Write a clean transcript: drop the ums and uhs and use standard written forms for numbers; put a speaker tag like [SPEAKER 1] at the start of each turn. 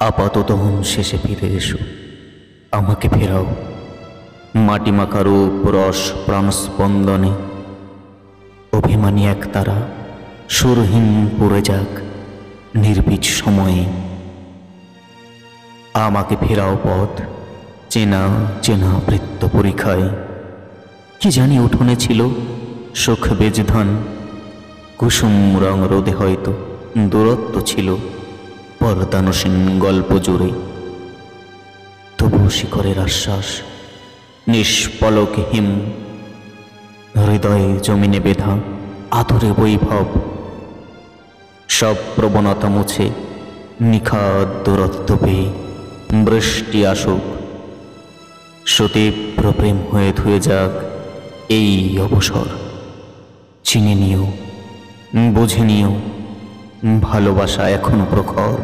[SPEAKER 1] আপাতত শেষে ফিরে এসো, আমাকে ফেরাও। মাটি মাখা রূপ রস প্রাণস্পন্দনে অভিমানী এক তারা সুরহীন পড়ে যাক নির্বীজ সময়ে। আমাকে ফেরাও পথ চেনা চেনা বৃত্ত পরীক্ষায়। কি জানি উঠোনে ছিল সুখ বেজধান, কুসুম রং রোদে হয়তো দূরত্ব ছিল পর্দানুসীন গল্প জুড়ে। তবু শিকরের আশ্বাস নিষ্পলক হিম, হৃদয়ে জমিনে বেধা আদরে বৈভব। সব প্রবণতা মুছে নিখাদ দূরত্ব পেয়ে বৃষ্টি আসুক, সতীব্র প্রেম হয়ে ধুয়ে যাক এই অবসর। চিনে নিও, বুঝে নিও, ভালোবাসা এখনো প্রখর।